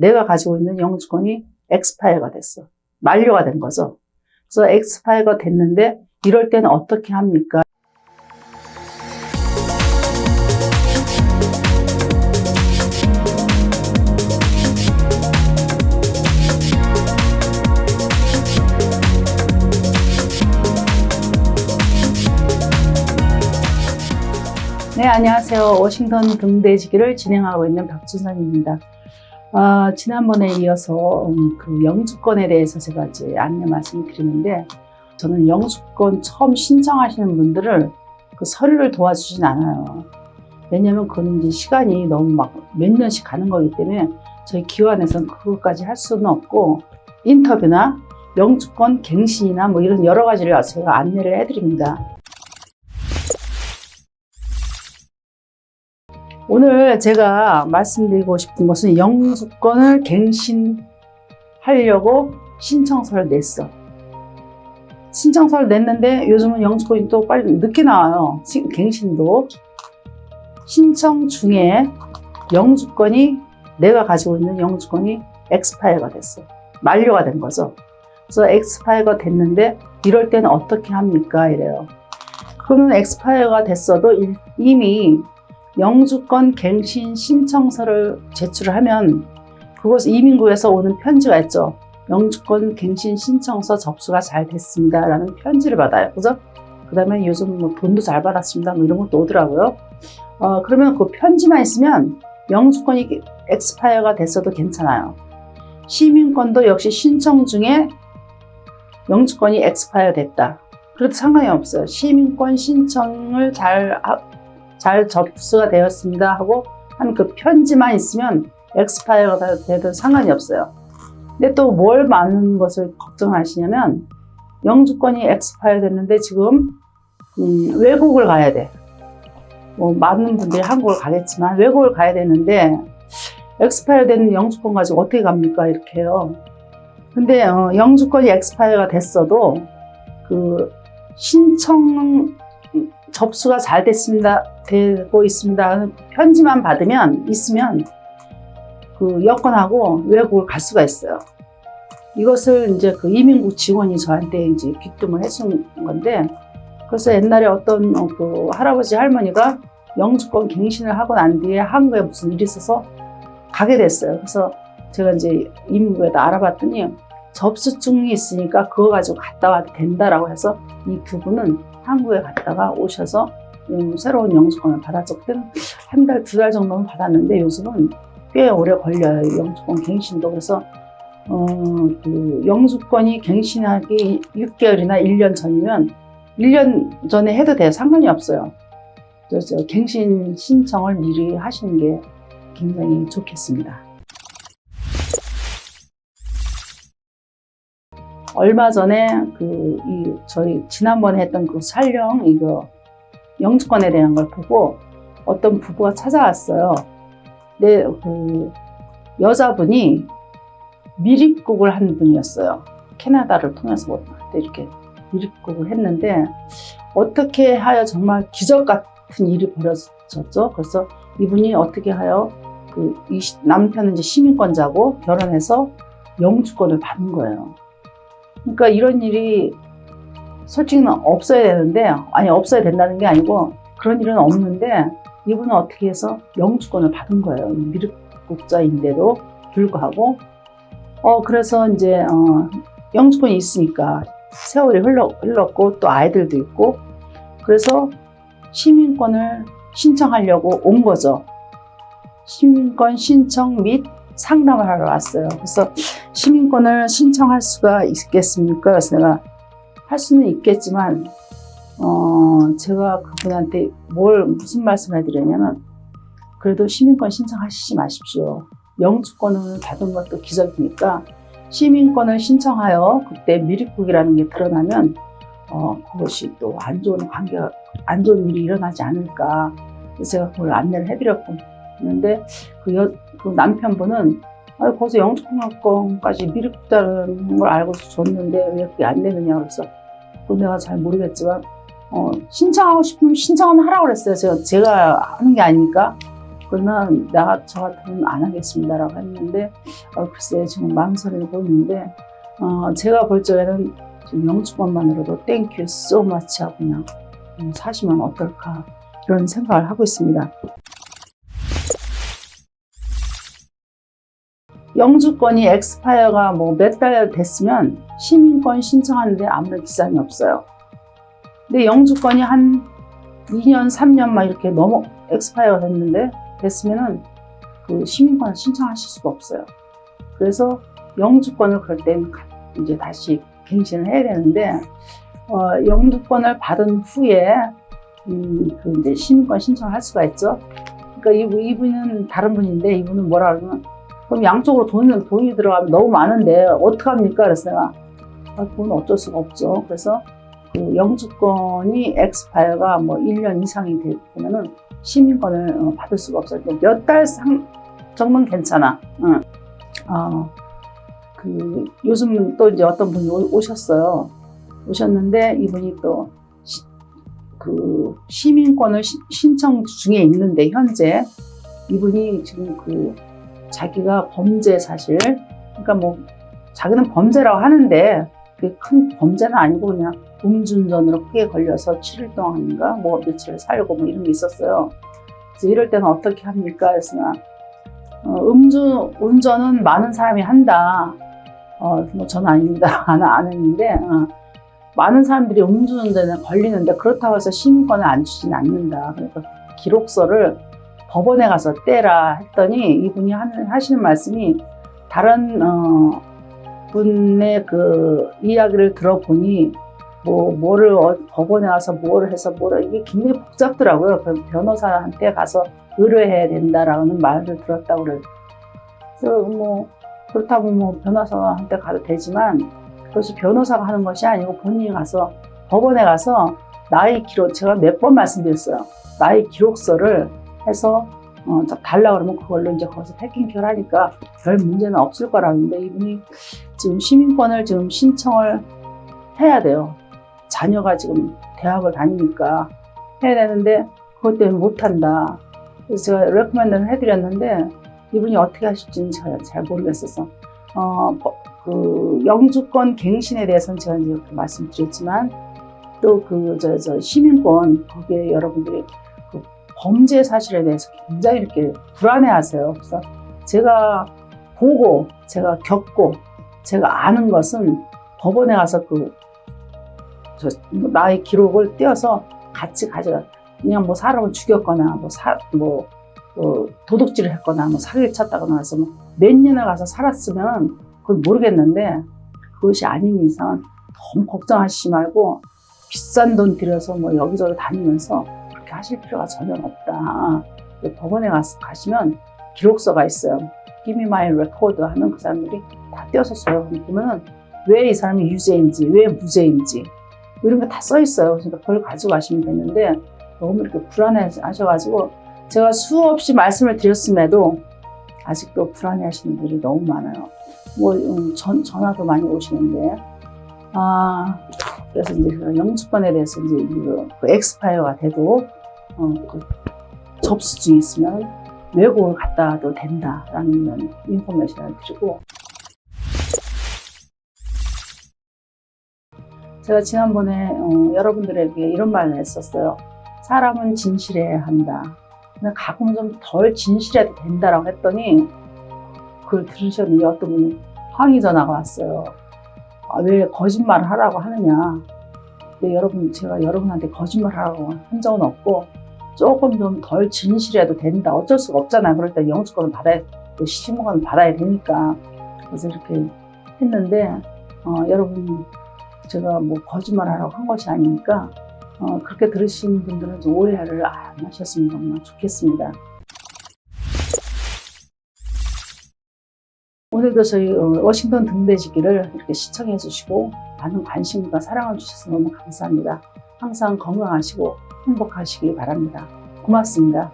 내가 가지고 있는 영주권이 엑스파이어가 됐어. 만료가 된 거죠. 그래서 엑스파이어가 됐는데 이럴 때는 어떻게 합니까? 네, 안녕하세요. 워싱턴 등대지기를 진행하고 있는 박준선입니다. 지난번에 이어서 그 영주권에 대해서 제가 이제 안내 말씀드리는데, 저는 영주권 처음 신청하시는 분들을 그 서류를 도와주진 않아요. 왜냐면 그건 이제 시간이 너무 막 몇 년씩 가는 거기 때문에 저희 기관에서는 그것까지 할 수는 없고, 인터뷰나 영주권 갱신이나 뭐 이런 여러 가지를 제가 안내를 해드립니다. 오늘 제가 말씀드리고 싶은 것은 영주권을 갱신하려고 신청서를 냈어. 신청서를 냈는데 요즘은 영주권이 또 빨리 늦게 나와요. 갱신도. 신청 중에 영주권이, 내가 가지고 있는 영주권이 엑스파이어가 됐어. 만료가 된 거죠. 그래서 엑스파이어가 됐는데 이럴 때는 어떻게 합니까? 이래요. 그러면 엑스파이어가 됐어도 이미 영주권 갱신 신청서를 제출을 하면 그것을 이민국에서 오는 편지가 있죠. 영주권 갱신 신청서 접수가 잘 됐습니다 라는 편지를 받아요. 그죠? 그 다음에 요즘 뭐 돈도 잘 받았습니다 뭐 이런 것도 오더라고요. 그러면 그 편지만 있으면 영주권이 엑스파이어가 됐어도 괜찮아요. 시민권도 역시 신청 중에 영주권이 엑스파이어 됐다. 그래도 상관이 없어요. 시민권 신청을 잘 접수가 되었습니다 하고 한 그 편지만 있으면 엑스파이어가 돼도 상관이 없어요. 근데 또 뭘 많은 것을 걱정하시냐면, 영주권이 엑스파이어 됐는데 지금 외국을 가야 돼. 뭐 많은 분들이 한국을 가겠지만 외국을 가야 되는데 엑스파이어 된 영주권 가지고 어떻게 갑니까? 이렇게 해요. 근데 영주권이 엑스파이어가 됐어도 그 신청 접수가 잘 되고 있습니다 하는 편지만 있으면 그 여권하고 외국을 갈 수가 있어요. 이것을 이제 그 이민국 직원이 저한테 이제 귀뜸을 해준 건데, 그래서 옛날에 어떤 그 할아버지 할머니가 영주권 갱신을 하고 난 뒤에 한국에 무슨 일이 있어서 가게 됐어요. 그래서 제가 이제 이민국에다 알아봤더니 접수증이 있으니까 그거 가지고 갔다 와도 된다라고 해서 이 두 분은 한국에 갔다가 오셔서 새로운 영주권을 받았죠. 그때는 한 달, 두 달 정도는 받았는데 요즘은 꽤 오래 걸려요. 영주권 갱신도. 그래서 그 영주권이 갱신하기 6개월이나 1년 전이면 1년 전에 해도 돼요. 상관이 없어요. 그래서 갱신 신청을 미리 하시는 게 굉장히 좋겠습니다. 얼마 전에 저희 지난번에 했던 그 촬영, 영주권에 대한 걸 보고 어떤 부부가 찾아왔어요. 근데 그 여자분이 미립국을 한 분이었어요. 캐나다를 통해서 이렇게 미립국을 했는데, 어떻게 하여 정말 기적 같은 일이 벌어졌죠. 그래서 이분이 어떻게 하여 남편은 이제 시민권자고 결혼해서 영주권을 받은 거예요. 그러니까 이런 일이 솔직히는 없어야 되는데, 없어야 된다는 게 아니고 그런 일은 없는데, 이분은 어떻게 해서 영주권을 받은 거예요. 미립국자인데도 불구하고. 그래서 이제 영주권이 있으니까 세월이 흘렀고 또 아이들도 있고, 그래서 시민권을 신청하려고 온 거죠. 시민권 신청 및 상담을 하러 왔어요. 그래서 시민권을 신청할 수가 있겠습니까? 그래서 내가 할 수는 있겠지만 제가 그분한테 무슨 말씀을 해드렸냐면, 그래도 시민권 신청하시지 마십시오. 영주권을 받은 것도 기적이니까 시민권을 신청하여 그때 미립국이라는 게 드러나면 그것이 또 안 좋은 일이 일어나지 않을까. 그래서 제가 그걸 안내를 해드렸고, 그런데 그 남편분은 거기서 영주권까지 미립국자라는 걸 알고서 줬는데 왜 그게 안 되느냐. 그래서 그건 내가 잘 모르겠지만 신청하고 싶으면 신청은 하라고 그랬어요. 제가 하는 게 아니니까. 그러나 저 같으면 안 하겠습니다라고 했는데 글쎄 지금 망설임이 보이는데 제가 볼 적에는 지금 영주권만으로도 땡큐 so much 하고 그냥 사시면 어떨까 이런 생각을 하고 있습니다. 영주권이 엑스파이어가 뭐 몇 달 됐으면 시민권 신청하는데 아무런 기산이 없어요. 근데 영주권이 한 2년, 3년 막 이렇게 넘어 엑스파이어가 됐으면은 그 시민권을 신청하실 수가 없어요. 그래서 영주권을 그럴 때는 이제 다시 갱신을 해야 되는데 영주권을 받은 후에 그 이제 시민권 신청을 할 수가 있죠. 그러니까 이분은 다른 분인데 이분은 뭐라 그러면 그럼 양쪽으로 돈이 들어가면 너무 많은데 어떡합니까? 그래서 내가 그건 어쩔 수가 없죠. 그래서 그 영주권이 엑스파이어가 뭐 1년 이상이 되면은 시민권을 받을 수가 없어요. 몇 달 정도는 괜찮아. 요즘 또 이제 어떤 분이 오셨어요. 오셨는데 이분이 또 그 시민권을 신청 중에 있는데 현재 이분이 지금 그 자기가 범죄 사실, 그러니까 뭐 자기는 범죄라고 하는데 그게 큰 범죄는 아니고 그냥 음주운전으로 크게 걸려서 7일 동안인가 뭐 며칠 살고 뭐 이런 게 있었어요. 그래서 이럴 때는 어떻게 합니까? 그래서 음주운전은 많은 사람이 한다. 뭐 저는 아닙니다. 안 했는데 많은 사람들이 음주운전에 걸리는데 그렇다고 해서 시민권을 안 주지는 않는다. 그러니까 기록서를 법원에 가서 떼라 했더니 이분이 하시는 말씀이 다른 분의 그 이야기를 들어보니 뭐를 법원에 가서 뭘 해서 이게 굉장히 복잡더라고요. 그래서 변호사한테 가서 의뢰해야 된다라는 말을 들었다고 그래요. 그래서 뭐 그렇다고 뭐 변호사한테 가도 되지만 그것이 변호사가 하는 것이 아니고 본인이 가서 법원에 가서 나의 기록, 제가 몇 번 말씀드렸어요. 나의 기록서를 해서 달라 그러면 그걸로 이제 거기서 패킹 하니까 별 문제는 없을 거라는데 이분이 지금 시민권을 지금 신청을 해야 돼요. 자녀가 지금 대학을 다니니까 해야 되는데 그것 때문에 못한다. 그래서 제가 레코멘드를 해드렸는데 이분이 어떻게 하실지는 제가 잘 모르겠어서 그 영주권 갱신에 대해서는 제가 이제 말씀드렸지만 또 저 시민권 거기에 여러분들이 그 범죄 사실에 대해서 굉장히 이렇게 불안해하세요. 그래서 제가 보고 제가 겪고 제가 아는 것은 법원에 가서 나의 기록을 떼어서 같이 가져가 그냥 뭐 사람을 죽였거나 도둑질을 했거나 뭐 사기를 쳤다거나 해서 몇 년을 가서 살았으면 그걸 모르겠는데 그것이 아닌 이상 너무 걱정하시지 말고 비싼 돈 들여서 뭐 여기저기 다니면서 그렇게 하실 필요가 전혀 없다. 법원에 가시면 기록서가 있어요. Give me my record 하면 그 사람들이 다 떼어서 써요. 보면은 왜 이 사람이 유죄인지, 왜 무죄인지 이런 게 다 써 있어요. 그러니까 그걸 가지고 가시면 되는데 너무 이렇게 불안해 하셔가지고 제가 수없이 말씀을 드렸음에도 아직도 불안해 하시는 분들이 너무 많아요. 뭐, 전화도 많이 오시는데. 그래서 이제 그 영주권에 대해서 이제 그 엑스파이어가 돼도, 그 접수증이 있으면 외국을 갔다 와도 된다라는 인포메이션을 드리고. 제가 지난번에, 여러분들에게 이런 말을 했었어요. 사람은 진실해야 한다. 근데 가끔 좀 덜 진실해도 된다라고 했더니 그걸 들으셨는데 어떤 분이 항의 전화가 왔어요. 왜 거짓말을 하라고 하느냐. 근데 제가 여러분한테 거짓말 하라고 한 적은 없고 조금 좀 덜 진실해도 된다. 어쩔 수가 없잖아요. 그럴 때 영주권을 시민권을 받아야 되니까. 그래서 이렇게 했는데 여러분 제가 뭐 거짓말 하라고 한 것이 아니니까 그렇게 들으신 분들은 좀 오해를 안 하셨으면 정말 좋겠습니다. 오늘도 저희 워싱턴 등대지기를 이렇게 시청해 주시고 많은 관심과 사랑을 주셔서 너무 감사합니다. 항상 건강하시고 행복하시기 바랍니다. 고맙습니다.